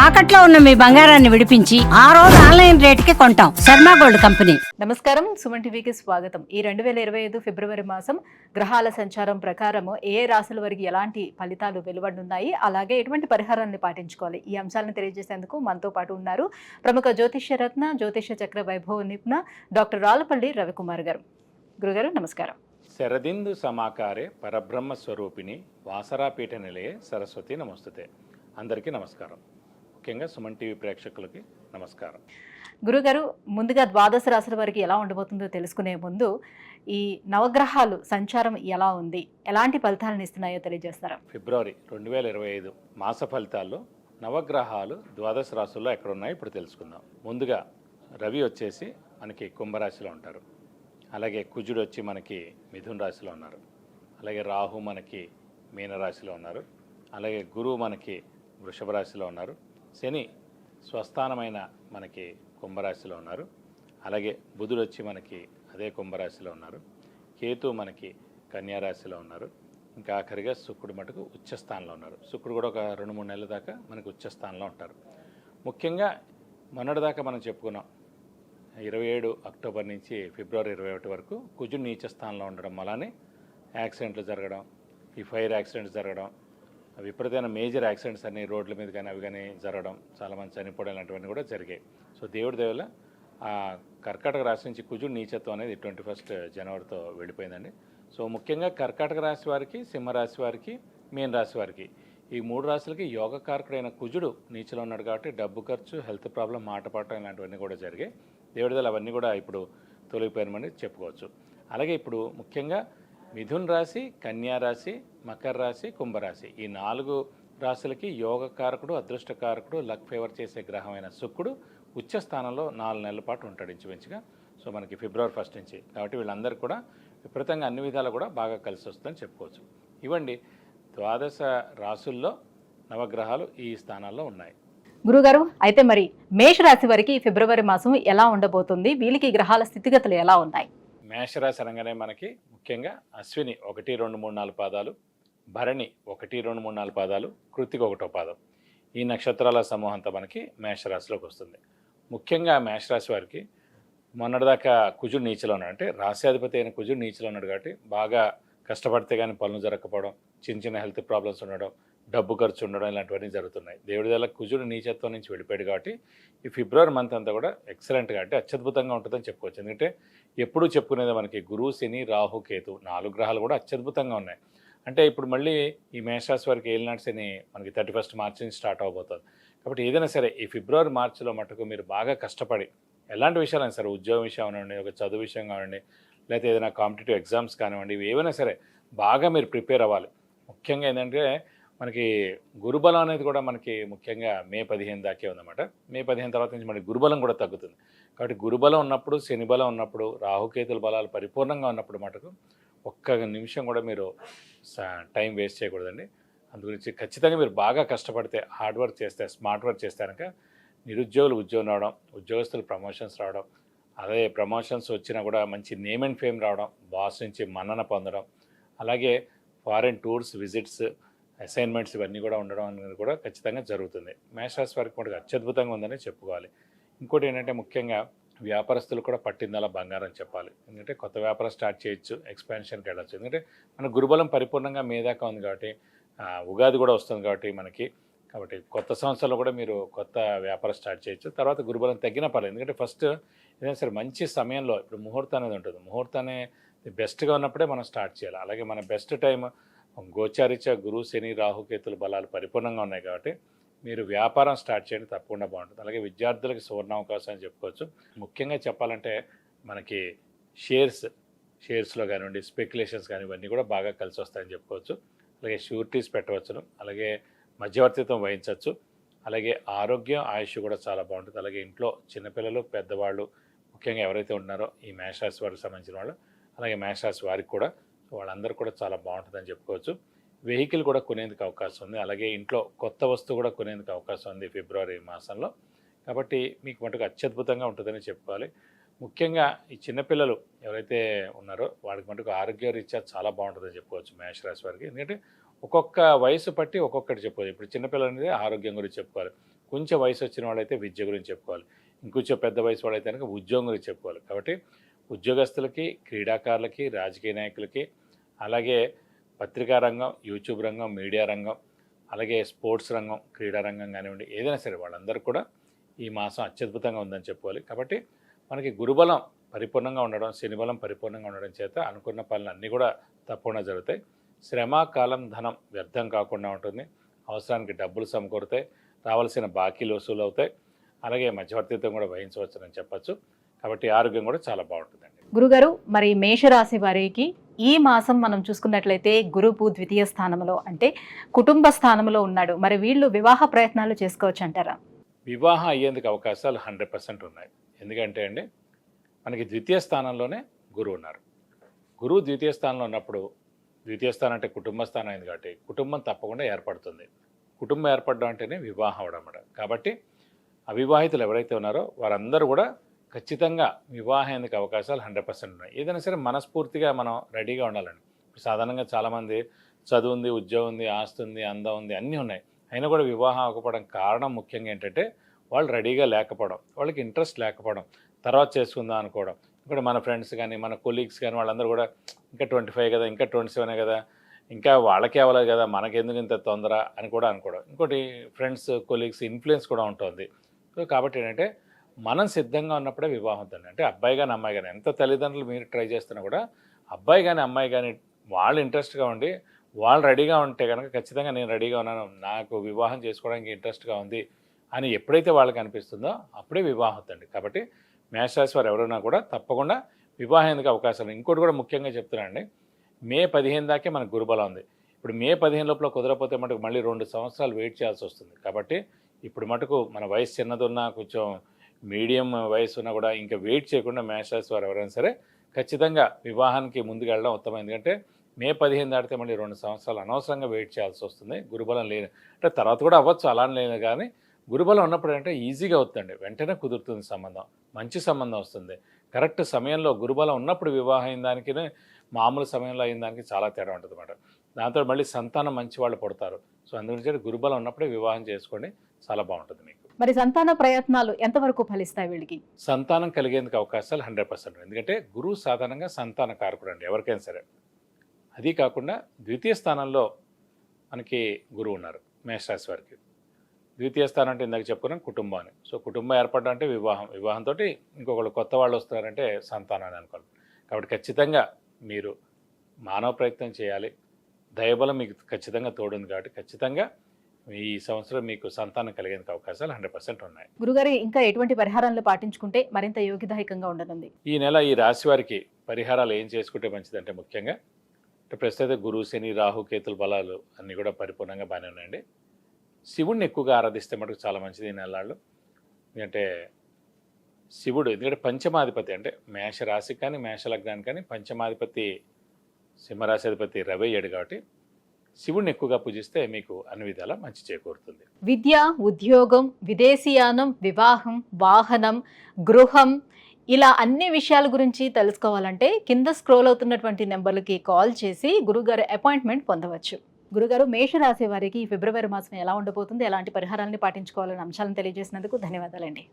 తాకట్లో ఉన్న మీ బంగారాన్ని విడిపించి ఆ రోజు ఆన్లైన్ రేటుకి కొంటాం. Sharma gold company. నమస్కారం, సుమన్ టీవీకి స్వాగతం. ఈ 2025 ఫిబ్రవరి మాసం గ్రహాల సంచారం ప్రకారం ఏ రాశుల వారికి ఎలాంటి ఫలితాలు వెలువడున్నాయి, అలాగే ఎటువంటి పరిహారాన్ని పాటించుకోవాలి, ఈ అంశాలను తెలియజేసేందుకు మనతో పాటు ఉన్నారు ప్రముఖ జ్యోతిష్య రత్న జ్యోతిష్య చక్ర వైభవ నిపుణ డాక్టర్ రాళ్లపల్లి రవికుమార్ గారు. గురుగారు నమస్కారం. శరదిందు సమాకారే పరబ్రహ్మ స్వరూపిణి వాసరాపీఠ నిలయే సరస్వతి నమస్తుతే. అందరికీ నమస్కారం. ముఖ్యంగా సుమన్ టీవీ ప్రేక్షకులకి నమస్కారం. గురుగారు, ముందుగా ద్వాదశ రాశుల వారికి ఎలా ఉండబోతుందో తెలుసుకునే ముందు ఈ నవగ్రహాలు సంచారం ఎలా ఉంది, ఎలాంటి ఫలితాలను ఇస్తున్నాయో తెలియజేస్తారా? ఫిబ్రవరి 2025 మాస ఫలితాల్లో నవగ్రహాలు ద్వాదశ రాశుల్లో ఎక్కడున్నాయో ఇప్పుడు తెలుసుకుందాం. ముందుగా రవి వచ్చేసి మనకి కుంభరాశిలో ఉంటారు. అలాగే కుజుడు వచ్చి మనకి మిథున రాశిలో ఉన్నారు. అలాగే రాహు మనకి మీనరాశిలో ఉన్నారు. అలాగే గురువు మనకి వృషభ రాశిలో ఉన్నారు. శని స్వస్థానమైన మనకి కుంభరాశిలో ఉన్నారు. అలాగే బుధుడు వచ్చి మనకి అదే కుంభరాశిలో ఉన్నారు. కేతు మనకి కన్యారాశిలో ఉన్నారు. ఇంకా ఆఖరిగా శుక్రుడు మటుకు ఉచ్చస్థానంలో ఉన్నారు. శుక్రుడు కూడా ఒక 2-3 నెలల దాకా మనకి ఉచ్చస్థానంలో ఉంటారు. ముఖ్యంగా మొన్నటిదాకా మనం చెప్పుకున్నాం 27 అక్టోబర్ నుంచి ఫిబ్రవరి 21 వరకు కుజుడు నీచ స్థానంలో ఉండడం వల్లనే యాక్సిడెంట్లు జరగడం, ఈ ఫైర్ యాక్సిడెంట్స్ జరగడం, విపరీతమైన మేజర్ యాక్సిడెంట్స్ అన్ని రోడ్ల మీద కానీ అవి కానీ జరగడం, చాలామంది చనిపోవడం లాంటివన్నీ కూడా జరిగాయి. సో దేవుడి దేవల ఆ కర్కాటక రాశి నుంచి కుజుడు నీచత్వం అనేది 21 జనవరితో వెళ్ళిపోయిందండి. సో ముఖ్యంగా కర్కాటక రాశి వారికి, సింహరాశి వారికి, మీన రాశి వారికి ఈ 3 రాశులకి యోగకారకుడైన కుజుడు నీచలో ఉన్నాడు కాబట్టి డబ్బు ఖర్చు, హెల్త్ ప్రాబ్లం, మాట పడటం ఇలాంటివన్నీ కూడా జరిగాయి. దేవుడిదలు అవన్నీ కూడా ఇప్పుడు తొలగిపోయినమని చెప్పుకోవచ్చు. అలాగే ఇప్పుడు ముఖ్యంగా మిథున్ రాశి, కన్యా రాశి, మకర రాశి, కుంభరాశి ఈ 4 రాశులకి యోగకారకుడు, అదృష్టకారకుడు, లక్ ఫేవర్ చేసే గ్రహమైన శుక్రుడు ఉచ్చ స్థానంలో 4 నెలల పాటు ఉంటాడు ఇంచుమించుగా. సో మనకి ఫిబ్రవరి 1 నుంచి. కాబట్టి వీళ్ళందరూ కూడా విపరీతంగా అన్ని విధాలు కూడా బాగా కలిసి వస్తుందని చెప్పుకోవచ్చు. ఇవ్వండి ద్వాదశ రాశుల్లో నవగ్రహాలు ఈ స్థానాల్లో ఉన్నాయి. గురుగారు, అయితే మరి మేషరాశి వారికి ఫిబ్రవరి మాసం ఎలా ఉండబోతుంది, వీళ్ళకి గ్రహాల స్థితిగతులు ఎలా ఉన్నాయి? మేషరాశి అనగానే మనకి ముఖ్యంగా అశ్విని 1, 2, 3, 4 పాదాలు, భరణి 1, 2, 3, 4 పాదాలు, కృత్తిక 1వ పాదం, ఈ నక్షత్రాల సమూహంతో మనకి మేషరాశిలోకి వస్తుంది. ముఖ్యంగా మేషరాశి వారికి మొన్నటిదాకా కుజుడు నీచలో ఉన్నాడు, అంటే రాశ్యాధిపతి అయిన కుజుడు నీచలో ఉన్నాడు కాబట్టి బాగా కష్టపడితే కానీ పనులు జరగకపోవడం, చిన్న చిన్న హెల్త్ ప్రాబ్లమ్స్ ఉండడం, డబ్బు ఖర్చు ఉండడం ఇలాంటివన్నీ జరుగుతున్నాయి. దేవుడి వల్ల కుజుడు నీచత్వం నుంచి వెళ్ళిపోయాడు కాబట్టి ఈ ఫిబ్రవరి మంత్ అంతా కూడా ఎక్సలెంట్గా అంటే అత్యద్భుతంగా ఉంటుందని చెప్పుకోవచ్చు. ఎందుకంటే ఎప్పుడూ చెప్పుకునేది మనకి గురువు, శని, రాహు, కేతు 4 గ్రహాలు కూడా అత్యద్భుతంగా ఉన్నాయి. అంటే ఇప్పుడు మళ్ళీ ఈ మేషరాశి వారికి ఏలినాటి శని మనకి 31 మార్చి నుంచి స్టార్ట్ అవబోతుంది. కాబట్టి ఏదైనా సరే ఈ ఫిబ్రవరి మార్చిలో మటుకు మీరు బాగా కష్టపడి ఎలాంటి విషయాలైనా సరే, ఉద్యోగం విషయం కానివ్వండి, ఒక చదువు విషయం కానివ్వండి, లేకపోతే ఏదైనా కాంపిటేటివ్ ఎగ్జామ్స్ కానివ్వండి, ఇవి ఏవైనా సరే బాగా మీరు ప్రిపేర్ అవ్వాలి. ముఖ్యంగా ఏంటంటే మనకి గురుబలం అనేది కూడా మనకి ముఖ్యంగా మే 15 దాకే ఉందన్నమాట. మే 15 తర్వాత నుంచి మనకి గురుబలం కూడా తగ్గుతుంది. కాబట్టి గురుబలం ఉన్నప్పుడు, శని బలం ఉన్నప్పుడు, రాహుకేతుల బలాలు పరిపూర్ణంగా ఉన్నప్పుడు మటుకు ఒక్క నిమిషం కూడా మీరు టైం వేస్ట్ చేయకూడదండి. అందుగురించి ఖచ్చితంగా మీరు బాగా కష్టపడితే, హార్డ్ వర్క్ చేస్తే, స్మార్ట్ వర్క్ చేస్తే కనుక నిరుద్యోగులు ఉద్యోగం రావడం, ఉద్యోగస్తులు ప్రమోషన్స్ రావడం, అదే ప్రమోషన్స్ వచ్చినా కూడా మంచి నేమ్ అండ్ ఫేమ్ రావడం, బాస్ నుంచి మన్నన పొందడం, అలాగే ఫారెన్ టూర్స్, విజిట్స్, అసైన్మెంట్స్ ఇవన్నీ కూడా ఉండడం అనేది కూడా ఖచ్చితంగా జరుగుతుంది. మేషరాశి వారికి కూడా అత్యద్భుతంగా ఉందని చెప్పుకోవాలి. ఇంకోటి ఏంటంటే ముఖ్యంగా వ్యాపారస్తులు కూడా పట్టిందలా బంగారం చెప్పాలి. ఎందుకంటే కొత్త వ్యాపారం స్టార్ట్ చేయొచ్చు, ఎక్స్పాన్షన్కి వెళ్ళచ్చు. ఎందుకంటే మన గురుబలం పరిపూర్ణంగా మీదాకా ఉంది కాబట్టి, ఉగాది కూడా వస్తుంది కాబట్టి మనకి, కాబట్టి కొత్త సంవత్సరంలో కూడా మీరు కొత్త వ్యాపారం స్టార్ట్ చేయొచ్చు. తర్వాత గురుబలం తగ్గినా పర్లేదు. ఎందుకంటే ఫస్ట్ ఏదైనా సరే మంచి సమయంలో ఇప్పుడు ముహూర్తం అనేది ఉంటుంది. ముహూర్తాన్ని బెస్ట్గా ఉన్నప్పుడే మనం స్టార్ట్ చేయాలి. అలాగే మన బెస్ట్ టైం గోచారీత్యా గురు, శని, రాహుకేతుల బలాలు పరిపూర్ణంగా ఉన్నాయి కాబట్టి మీరు వ్యాపారం స్టార్ట్ చేయండి, తప్పకుండా బాగుంటుంది. అలాగే విద్యార్థులకి సువర్ణావకాశం అని చెప్పుకోవచ్చు. ముఖ్యంగా చెప్పాలంటే మనకి షేర్స్లో కానివ్వండి, స్పెక్యులేషన్స్ కానీ ఇవన్నీ కూడా బాగా కలిసి వస్తాయని చెప్పుకోవచ్చు. అలాగే షూరిటీస్ పెట్టవచ్చును, అలాగే మధ్యవర్తిత్వం వహించవచ్చు. అలాగే ఆరోగ్యం, ఆయుష్ కూడా చాలా బాగుంటుంది. అలాగే ఇంట్లో చిన్నపిల్లలు, పెద్దవాళ్ళు ముఖ్యంగా ఎవరైతే ఉన్నారో ఈ మేషరాశి వారికి సంబంధించిన వాళ్ళు, అలాగే మేషరాశి వారికి కూడా వాళ్ళందరూ కూడా చాలా బాగుంటుందని చెప్పుకోవచ్చు. వెహికల్ కూడా కొనేందుకు అవకాశం ఉంది. అలాగే ఇంట్లో కొత్త వస్తువు కూడా కొనేందుకు అవకాశం ఉంది ఫిబ్రవరి మాసంలో. కాబట్టి మీకు మటుకు అత్యద్భుతంగా ఉంటుందని చెప్పుకోవాలి. ముఖ్యంగా ఈ చిన్నపిల్లలు ఎవరైతే ఉన్నారో వాళ్ళకి మటుకు ఆరోగ్యరీత్యా చాలా బాగుంటుందని చెప్పుకోవచ్చు మేషరాశి వారికి. ఎందుకంటే ఒక్కొక్క వయసు పట్టి ఒక్కొక్కటి చెప్పుకోవచ్చు. ఇప్పుడు చిన్నపిల్లలు అనేది ఆరోగ్యం గురించి చెప్పుకోవాలి. కొంచెం వయసు వచ్చిన వాళ్ళైతే విద్య గురించి చెప్పుకోవాలి, ఇంకొంచెం పెద్ద వయసు వాళ్ళైతే కనుక ఉద్యోగం గురించి చెప్పుకోవాలి. కాబట్టి ఉద్యోగస్తులకి, క్రీడాకారులకి, రాజకీయ నాయకులకి, అలాగే పత్రికా రంగం, యూట్యూబ్ రంగం, మీడియా రంగం, అలాగే స్పోర్ట్స్ రంగం, క్రీడా రంగం కానివ్వండి, ఏదైనా సరే వాళ్ళందరూ కూడా ఈ మాసం అత్యద్భుతంగా ఉందని చెప్పుకోవాలి. కాబట్టి మనకి గురుబలం పరిపూర్ణంగా ఉండడం, శనిబలం పరిపూర్ణంగా ఉండడం చేత అనుకున్న పనులు అన్నీ కూడా తప్పకుండా జరుగుతాయి. శ్రమ, కాలం, ధనం వ్యర్థం కాకుండా ఉంటుంది. అవసరానికి డబ్బులు సమకూరుతాయి, రావాల్సిన బాకీలు వసూలు అవుతాయి, అలాగే మధ్యవర్తిత్వం కూడా వహించవచ్చునని చెప్పచ్చు. కాబట్టి ఆరోగ్యం కూడా చాలా బాగుంటుందండి. గురుగారు, మరి మేషరాశి వారికి ఈ మాసం మనం చూసుకున్నట్లయితే గురువు ద్వితీయ స్థానంలో అంటే కుటుంబ స్థానంలో ఉన్నాడు. మరి వీళ్ళు వివాహ ప్రయత్నాలు చేసుకోవచ్చు అంటారా? వివాహం అయ్యేందుకు అవకాశాలు 100% ఉన్నాయి. ఎందుకంటే అండి మనకి ద్వితీయ స్థానంలోనే గురువు ఉన్నారు. గురువు ద్వితీయ స్థానంలో ఉన్నప్పుడు, ద్వితీయ స్థానం అంటే కుటుంబ స్థానం అయింది కాబట్టి కుటుంబం తప్పకుండా ఏర్పడుతుంది. కుటుంబం ఏర్పడడం అంటేనే వివాహం అవడం అన్నమాట. కాబట్టి అవివాహితులు ఎవరైతే ఉన్నారో వారందరూ కూడా ఖచ్చితంగా వివాహం అయ్యేందుకు అవకాశాలు 100% ఉన్నాయి. ఏదైనా సరే మనస్ఫూర్తిగా మనం రెడీగా ఉండాలండి. సాధారణంగా చాలామంది చదువు ఉంది, ఉద్యోగం ఉంది, ఆస్తి ఉంది, అందం ఉంది, అన్నీ ఉన్నాయి, అయినా కూడా వివాహం అవ్వకపోవడం కారణం ముఖ్యంగా ఏంటంటే వాళ్ళు రెడీగా లేకపోవడం, వాళ్ళకి ఇంట్రెస్ట్ లేకపోవడం, తర్వాత చేసుకుందాం అనుకోవడం. ఇక్కడ మన ఫ్రెండ్స్ కానీ మన కొలీగ్స్ కానీ వాళ్ళందరూ కూడా ఇంకా 25 కదా, ఇంకా 27 కదా, ఇంకా వాళ్ళకే అవ్వలేదు కదా, మనకెందుకు ఇంత తొందర అని కూడా అనుకోవడం. ఇంకోటి ఫ్రెండ్స్, కొలీగ్స్ ఇన్ఫ్లుయెన్స్ కూడా ఉంటుంది. సో కాబట్టి ఏంటంటే మనం సిద్ధంగా ఉన్నప్పుడే వివాహం అవుతుంది. అంటే అబ్బాయి కానీ అమ్మాయి కానీ ఎంత తల్లిదండ్రులు మీరు ట్రై చేస్తున్నా కూడా అబ్బాయి కానీ అమ్మాయి కానీ వాళ్ళు ఇంట్రెస్ట్గా ఉండి వాళ్ళు రెడీగా ఉంటే కనుక ఖచ్చితంగా నేను రెడీగా ఉన్నాను, నాకు వివాహం చేసుకోవడానికి ఇంట్రెస్ట్గా ఉంది అని ఎప్పుడైతే వాళ్ళకి అనిపిస్తుందో అప్పుడే వివాహం అవుతుంది. కాబట్టి మేషరాశి వారు ఎవరైనా కూడా తప్పకుండా వివాహం ఎందుకు అవకాశాలు. ఇంకోటి కూడా ముఖ్యంగా చెప్తున్నానండి, మే 15 దాకే మనకు గురుబలం ఉంది. ఇప్పుడు మే 15 లోపల కుదరపోతే మటుకు మళ్ళీ 2 సంవత్సరాలు వెయిట్ చేయాల్సి వస్తుంది. కాబట్టి ఇప్పుడు మటుకు మన వయసు చిన్నదున్నా, కొంచెం మీడియం వయసు ఉన్నా కూడా ఇంకా వెయిట్ చేయకుండా మేషరాశి వారు ఎవరైనా సరే ఖచ్చితంగా వివాహానికి ముందుకు వెళ్ళడం ఉత్తమం. ఎందుకంటే మే 15 దాటితే మళ్ళీ 2 సంవత్సరాలు అనవసరంగా వెయిట్ చేయాల్సి వస్తుంది. గురుబలం లేని అంటే తర్వాత కూడా అవ్వచ్చు, అలా లేదు, కానీ గురుబలం ఉన్నప్పుడు అంటే ఈజీగా అవుతుందండి, వెంటనే కుదురుతుంది సంబంధం, మంచి సంబంధం వస్తుంది. కరెక్ట్ సమయంలో గురుబలం ఉన్నప్పుడు వివాహం అయిన దానికి మామూలు సమయంలో అయిన దానికి చాలా తేడా ఉంటుంది అన్నమాట. దాంతో మళ్ళీ సంతానం మంచి వాళ్ళు పుడతారు. సో అందుగురించి గురుబలం ఉన్నప్పుడే వివాహం చేసుకోండి, చాలా బాగుంటుంది మీకు. మరి సంతాన ప్రయత్నాలు ఎంతవరకు ఫలిస్తాయి వీళ్ళకి? సంతానం కలిగేందుకు అవకాశాలు 100%. ఎందుకంటే గురువు సాధారణంగా సంతాన కారకుడు అండి ఎవరికైనా సరే. అది కాకుండా ద్వితీయ స్థానంలో మనకి గురువు ఉన్నారు మేషరాశి వారికి. ద్వితీయ స్థానం అంటే ఇందాక చెప్పుకున్నాం కుటుంబం అని. సో కుటుంబం ఏర్పడడం అంటే వివాహం, వివాహంతో ఇంకొకళ్ళు కొత్త వాళ్ళు వస్తున్నారంటే సంతానాన్ని అనుకోండి. కాబట్టి ఖచ్చితంగా మీరు మానవ ప్రయత్నం చేయాలి, దైవబలం మీకు ఖచ్చితంగా తోడుంది. కాబట్టి ఖచ్చితంగా ఈ సంవత్సరం మీకు సంతానం కలిగేందుకు అవకాశాలు 100% ఉన్నాయి. గురుగారు, ఇంకా ఎటువంటి పరిహారాలు పాటించుకుంటే మరింత యోగ్యదాయకంగా ఉండనుంది? ఈ నెల ఈ రాశి వారికి పరిహారాలు ఏం చేసుకుంటే మంచిదంటే ముఖ్యంగా అంటే ప్రస్తుతం గురు, శని, రాహు, కేతుల బలాలు అన్నీ కూడా పరిపూర్ణంగా బాగానే ఉన్నాయండి. శివుడిని ఎక్కువగా ఆరాధిస్తే మటుకు చాలా మంచిది ఈ నెలల్లో. ఎందుకంటే శివుడు ఎందుకంటే పంచమాధిపతి, అంటే మేష రాశికి కానీ మేష లగ్నానికి కానీ పంచమాధిపతి సింహరాశి అధిపతి రవి అయ్యాడు. కాబట్టి శివుడిని ఎక్కువగా పూజిస్తే మీకు అన్ని విధాలా మంచి చేకూరుతుంది. విద్య, ఉద్యోగం, విదేశీయానం, వివాహం, వాహనం, గృహం, ఇలా అన్ని విషయాల గురించి తెలుసుకోవాలంటే కింద స్క్రోల్ అవుతున్నటువంటి నెంబర్లకి కాల్ చేసి గురుగారు అపాయింట్మెంట్ పొందవచ్చు. గురుగారు, మేషరాశి వారికి ఫిబ్రవరి మాసం ఎలా ఉండబోతుంది, ఎలాంటి పరిహారాన్ని పాటించుకోవాలనే అంశాలను తెలియజేసినందుకు ధన్యవాదాలండి.